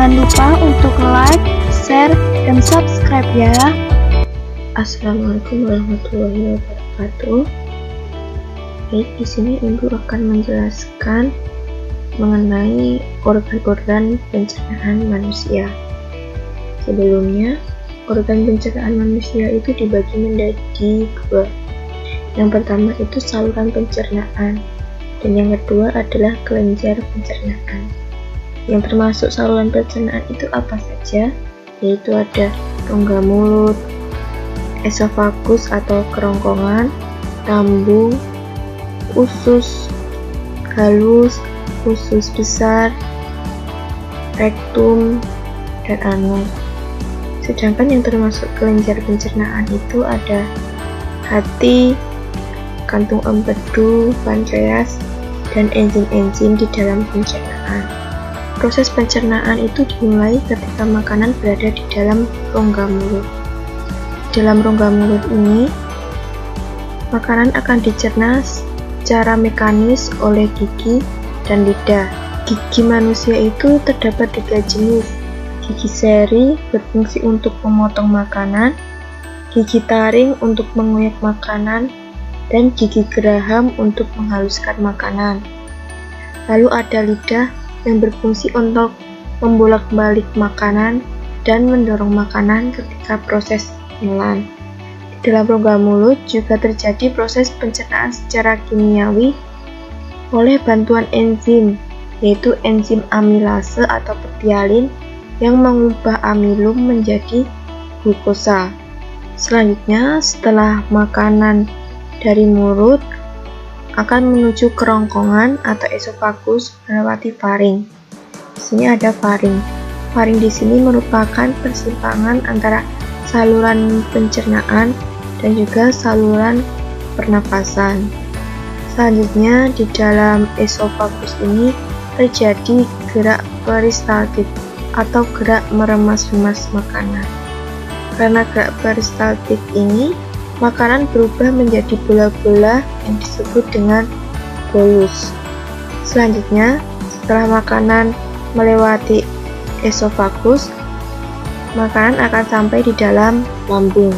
Jangan lupa untuk like, share, dan subscribe ya. Assalamualaikum warahmatullahi wabarakatuh. Baik, di sini Ibu akan menjelaskan mengenai organ-organ pencernaan manusia. Sebelumnya, organ pencernaan manusia itu dibagi menjadi dua. Yang pertama itu saluran pencernaan, dan yang kedua adalah kelenjar pencernaan. Yang termasuk saluran pencernaan itu apa saja? Yaitu ada rongga mulut, esofagus atau kerongkongan, lambung, usus halus, usus besar, rektum, dan anus. Sedangkan yang termasuk kelenjar pencernaan itu ada hati, kantung empedu, pankreas, dan enzim-enzim di dalam pencernaan. Proses pencernaan itu dimulai ketika makanan berada di dalam rongga mulut. Dalam rongga mulut ini, makanan akan dicerna secara mekanis oleh gigi dan lidah. Gigi manusia itu terdapat 3 jenis. Gigi seri berfungsi untuk memotong makanan, gigi taring untuk menguyak makanan, dan gigi geraham untuk menghaluskan makanan. Lalu ada lidah yang berfungsi untuk membolak-balik makanan dan mendorong makanan ketika proses menelan. Di dalam rongga mulut juga terjadi proses pencernaan secara kimiawi oleh bantuan enzim, yaitu enzim amilase atau petialin yang mengubah amilum menjadi glukosa. Selanjutnya, setelah makanan dari mulut akan menuju kerongkongan atau esofagus melewati faring. Di sini ada faring. Faring di sini merupakan persimpangan antara saluran pencernaan dan juga saluran pernapasan. Selanjutnya, di dalam esofagus ini terjadi gerak peristaltik atau gerak meremas-remas makanan. Karena gerak peristaltik ini, makanan berubah menjadi bola-bola yang disebut dengan bolus. Selanjutnya, setelah makanan melewati esofagus, makanan akan sampai di dalam lambung.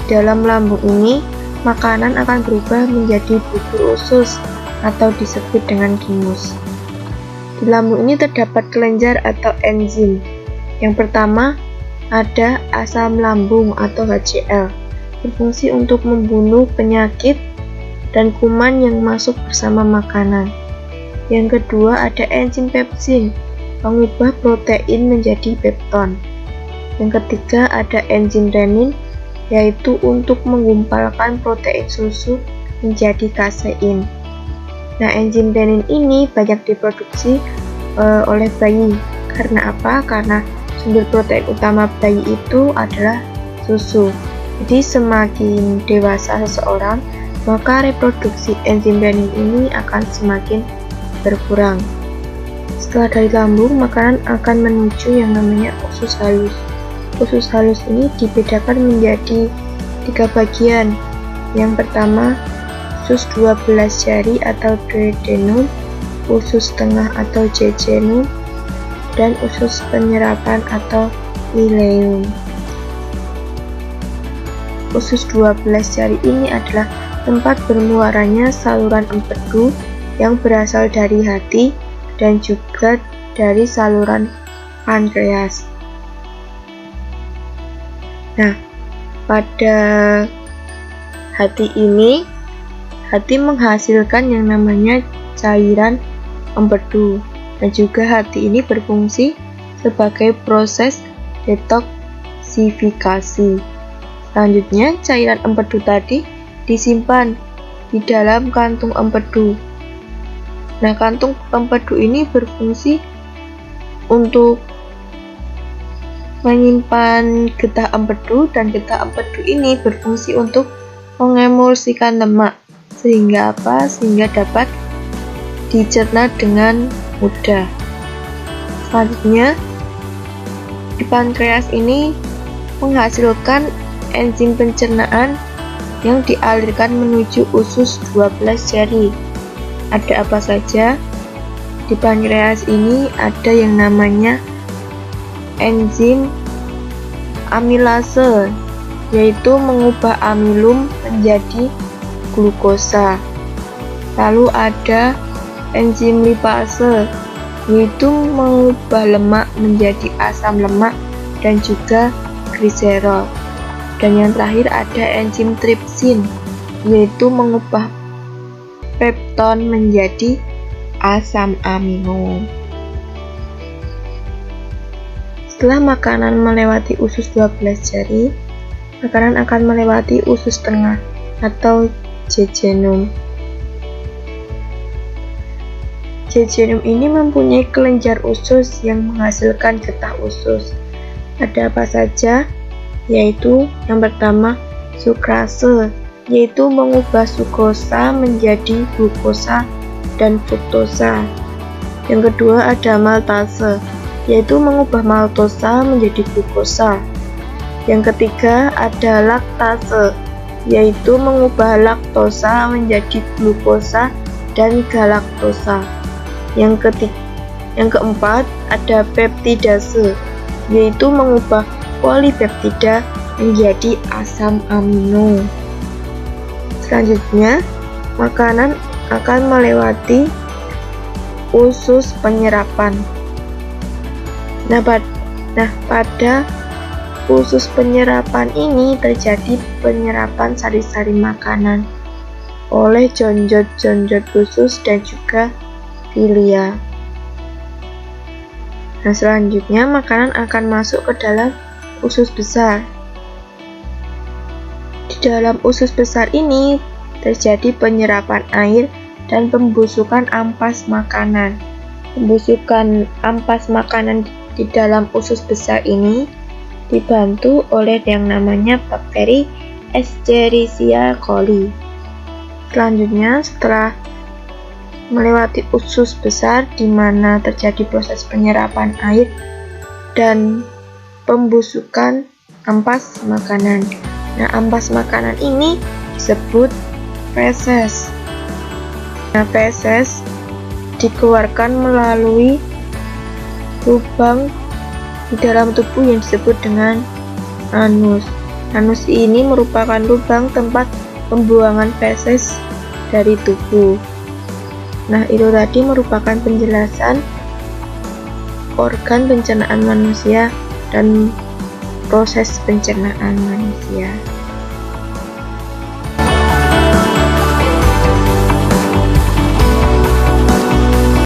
Di dalam lambung ini, makanan akan berubah menjadi bubur usus atau disebut dengan thymus. Di lambung ini terdapat kelenjar atau enzim. Yang pertama, ada asam lambung atau HCl, berfungsi untuk membunuh penyakit dan kuman yang masuk bersama makanan. Yang kedua ada enzim pepsin, mengubah protein menjadi pepton. Yang ketiga ada enzim renin, yaitu untuk menggumpalkan protein susu menjadi kasein. Nah, enzim renin ini banyak diproduksi oleh bayi. Karena apa? Karena sumber protein utama bayi itu adalah susu. Jadi semakin dewasa seseorang, maka reproduksi enzim renin ini akan semakin berkurang. Setelah dari lambung, makanan akan menuju yang namanya usus halus. Usus halus ini dibedakan menjadi 3 bagian. Yang pertama, usus 12 jari atau duodenum, usus tengah atau jejunum, dan usus penyerapan atau ileum. Usus 12 jari ini adalah tempat bermuaranya saluran empedu yang berasal dari hati dan juga dari saluran pankreas. Nah, pada hati ini, hati menghasilkan yang namanya cairan empedu, dan juga hati ini berfungsi sebagai proses detoksifikasi. Selanjutnya, cairan empedu tadi disimpan di dalam kantung empedu. Nah, kantung empedu ini berfungsi untuk menyimpan getah empedu, dan getah empedu ini berfungsi untuk mengemulsikan lemak. Sehingga apa? Sehingga dapat dicerna dengan mudah. Selanjutnya, di pankreas ini menghasilkan enzim pencernaan yang dialirkan menuju usus 12 jari. Ada apa saja? Di pankreas ini ada yang namanya enzim amilase, yaitu mengubah amilum menjadi glukosa. Lalu ada enzim lipase, yaitu mengubah lemak menjadi asam lemak dan juga gliserol. Dan yang terakhir ada enzim tripsin, yaitu mengubah pepton menjadi asam amino. Setelah makanan melewati usus 12 jari, makanan akan melewati usus tengah atau jejunum. Jejunum ini mempunyai kelenjar usus yang menghasilkan getah usus. Ada apa saja? Yaitu yang pertama sukrase, yaitu mengubah sukrosa menjadi glukosa dan fruktosa. Yang kedua ada maltase, yaitu mengubah maltosa menjadi glukosa. Yang ketiga ada laktase, yaitu mengubah laktosa menjadi glukosa dan galaktosa. Yang keempat ada peptidase, yaitu mengubah polipeptida menjadi asam amino. Selanjutnya, makanan akan melewati usus penyerapan. Nah, pada usus penyerapan ini terjadi penyerapan sari-sari makanan oleh jonjot-jonjot usus dan juga silia. Nah, selanjutnya makanan akan masuk ke dalam usus besar. Di dalam usus besar ini terjadi penyerapan air dan pembusukan ampas makanan. Pembusukan ampas makanan di dalam usus besar ini dibantu oleh yang namanya bakteri Escherichia coli. Selanjutnya, setelah melewati usus besar di mana terjadi proses penyerapan air dan pembusukan ampas makanan. Nah, ampas makanan ini disebut feses. Nah, feses dikeluarkan melalui lubang di dalam tubuh yang disebut dengan anus. Anus ini merupakan lubang tempat pembuangan feses dari tubuh. Nah, itu tadi merupakan penjelasan organ pencernaan manusia dan proses pencernaan manusia.